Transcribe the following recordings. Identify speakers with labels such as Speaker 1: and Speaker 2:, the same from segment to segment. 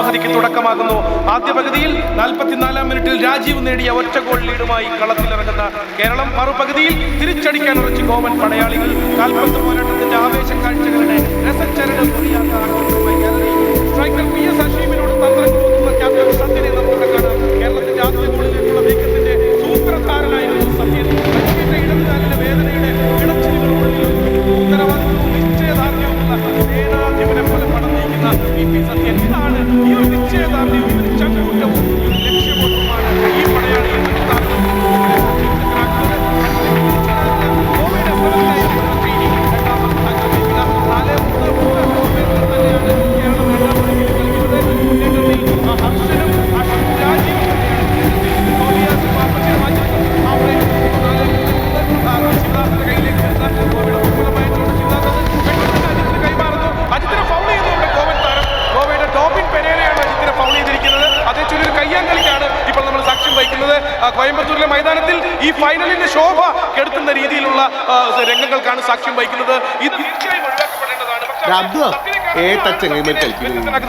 Speaker 1: സമരസമാഹതിക്ക് തുടക്കമാകുന്നു. ആദ്യ പകുതിയിൽ 44-ാം മിനിറ്റിൽ രാജീവ് നേടിയ ഒറ്റ ഗോൾ ലീഡുമായി കളത്തിലിറങ്ങുന്ന കേരളം മറുപകുതിയിൽ തിരിച്ചടിക്കാൻ ഉറച്ചു ഗോവൻ പടയാളികൾ. കാൽപന്ത് പോരാട്ടത്തിന്റെ ആവേശ കാഴ്ചകളുടെ രസച്ചരണം സ്ട്രൈക്കർ PS ഹഷീമിനോട് തന്ത്രങ്ങൾ ഒതുക്കുന്ന ക്യാപ്റ്റൻ സത്യനെ നമുക്ക് കാണാം. കേരളത്തിന്റെ ആദ്യ ഗോളിലേക്കുള്ള നീക്കത്തിന്റെ സൂത്രധാരനായിരുന്നു സത്യൻ. ഇടതുകാലിന്റെ വേദനയുടെ ഇടച്ചിലുകളുള്ളിൽ ഉത്തരവാദിത്വവും നിശ്ചയദാർഢ്യവുമുള്ള സേനാധിപനെ പോലെ പണം നയിക്കുന്ന PP സത്യൻ. ഇതാണ് ഈ ഒരു നിശ്ചയദാർഢ്യവും ഈ ഒരു ചങ്കൂറ്റവും ഈ ഒരു ലക്ഷ്യബോധവുമാണ് ഈ പടയാളിയെ കോയമ്പത്തൂരിലെ മൈതാനത്തിൽ ഈ ഫൈനലിന്റെ ശോഭ കെടുത്തുന്ന രീതിയിലുള്ള രംഗങ്ങൾക്കാണ് സാക്ഷ്യം വഹിക്കുന്നത്. ഇത് തീർച്ചയായും ഒഴിവാക്കപ്പെടേണ്ടതാണ്.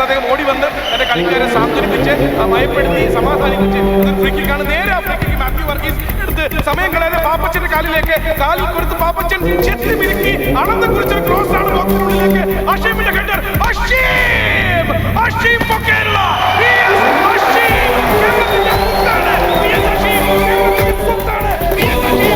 Speaker 1: അദ്ദേഹം ഓടി വന്ന് തന്റെ കളിക്കാരെ സാന്ത്വനിപ്പിച്ച് ഭയപ്പെടുത്തി സമാധാനിപ്പിച്ച് ഫ്രീക്കിക്കാണ്. നേരെ ആ ഫ്രീക്കിക്ക് മാത്യു വർഗീസ് എടുത്ത് സമയം കളയാതെ പാപ്പച്ചന്റെ കാലിലേക്ക് കാലിൽ കൊടുത്ത് പാപ്പച്ചൻ ചെത്തി മിരുക്കി അളന്ന് കുറിച്ചൊരു ക്രോസ് ആണ് ബോക്സിനുള്ളിലേക്ക്. ഹഷീമിന്റെ header. Hashim for Kerala. PS Hashim കേരളത്തിന്റെ മുത്താണ്. PS ഹഷീം കേരളത്തിന്റെ മുത്താണ്. PS ഹഷീം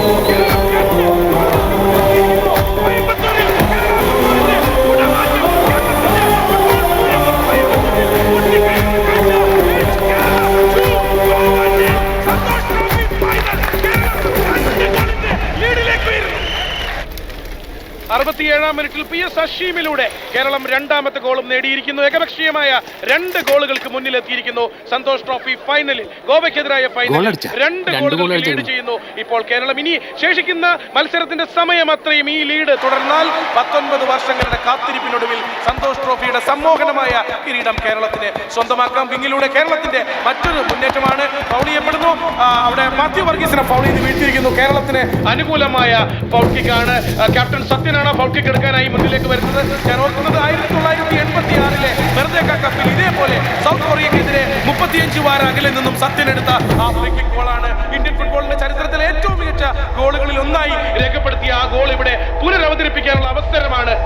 Speaker 1: ാം മിനിറ്റിൽ PS ഹഷീമിലൂടെ കേരളം രണ്ടാമത്തെ ഗോളും നേടിയിരിക്കുന്നു. ഏകപക്ഷീയമായ 2 ഗോളുകൾക്ക് മുന്നിലെത്തിയിരിക്കുന്നു. സന്തോഷ് ട്രോഫി ഫൈനലിൽ ഗോവയ്ക്കെതിരായ ഫൈനലിൽ 2 ഗോളുകൾ ലീഡ് ചെയ്യുന്നു ഇപ്പോൾ കേരളം. ഇനി ശേഷിക്കുന്ന മത്സരത്തിന്റെ സമയം അത്രയും ഈ ലീഡ് തുടർന്നാൽ 19 വർഷങ്ങളുടെ കാത്തിരിപ്പിനൊടുവിൽ സന്തോഷ് ട്രോഫിയുടെ സമ്മോഹനമായ കിരീടം കേരളത്തിന് സ്വന്തമാക്കാം. വിങ്ങിലൂടെ കേരളത്തിന്റെ മറ്റൊരു മുന്നേറ്റമാണ്. ഫൗൾ ചെയ്യപ്പെടുന്നു. അവിടെ മാത്യു വർഗീസിനെ ഫൗൾ ചെയ്ത് വീഴ്ത്തിയിരിക്കുന്നു. കേരളത്തിന് അനുകൂലമായ ഫൗൾ കിക്കാണ്. ക്യാപ്റ്റൻ സത്യനാണ് ഫൗൾ കിക്ക് എടുക്കാനായി മുന്നിലേക്ക് വരുന്നത്. ഞാൻ ഓർക്കുന്നത് 1986-ലെ മെർദേക്ക കപ്പിൽ ഇതേപോലെ സൗത്ത് കൊറിയക്കെതിരെ 35 വാര അകലിൽ നിന്നും സത്യനെടുത്ത ആ ഫ്രീ കിക്ക് ഗോളാണ്. ഇന്ത്യൻ ഫുട്ബോളിന്റെ ചരിത്രത്തിലെ ഏറ്റവും മികച്ച ഗോളുകളിൽ ഒന്നായി രേഖപ്പെടുത്തിയ ആ ഗോൾ ഇവിടെ പുനരവതരിപ്പിക്കാനുള്ള അവസരമാണ്.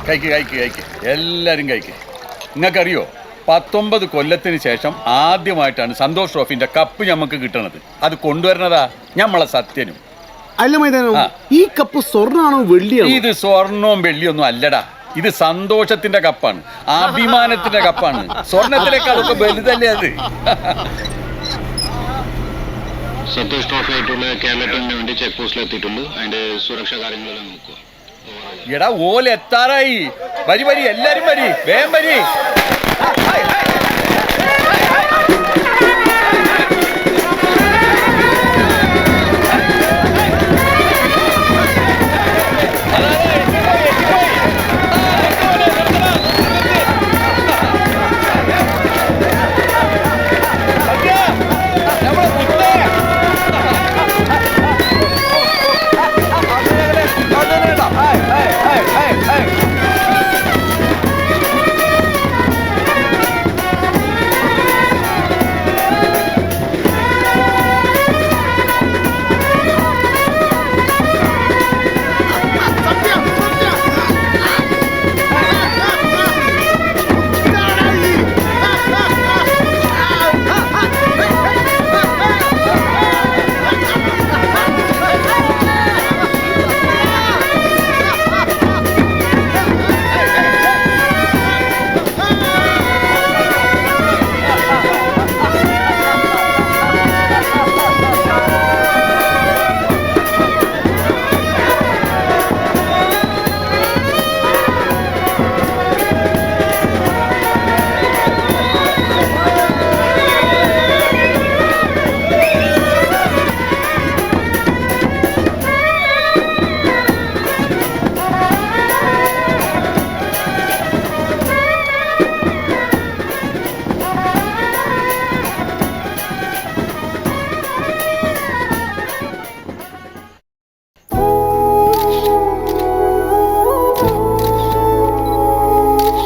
Speaker 2: കഴിക്ക് എല്ലാരും കഴിക്ക്. നിങ്ങൾക്കറിയോ 19 കൊല്ലത്തിന് ശേഷം ആദ്യമായിട്ടാണ് സന്തോഷ് ട്രോഫിന്റെ കപ്പ് ഞമ്മക്ക് കിട്ടണത്. അത് കൊണ്ടുവരണതാ ഞമ്മളെ സത്യനും.
Speaker 3: അല്ല മൈതാനം, ഈ കപ്പ് സ്വർണ്ണാണോ വെള്ളിയാണോ?
Speaker 2: ഇത് സ്വർണവും വെള്ളിയൊന്നും അല്ലടാ, ഇത് സന്തോഷത്തിന്റെ കപ്പാണ്, അഭിമാനത്തിന്റെ കപ്പാണ്. സ്വർണത്തിലേക്ക് അതൊക്കെ വലുതല്ലേ അത്.
Speaker 4: സന്തോഷ് ട്രോഫി ആയിട്ടുള്ള കേരള ടീമിന് വേണ്ടി ചെക്ക് പോസ്റ്റിൽ എത്തിയിട്ടുണ്ട്. അതിന്റെ സുരക്ഷാ കാര്യങ്ങളെല്ലാം നോക്കുക.
Speaker 2: എടാ ഓല് എത്താറായി. വരി എല്ലാരും വരി, വേഗം വരി.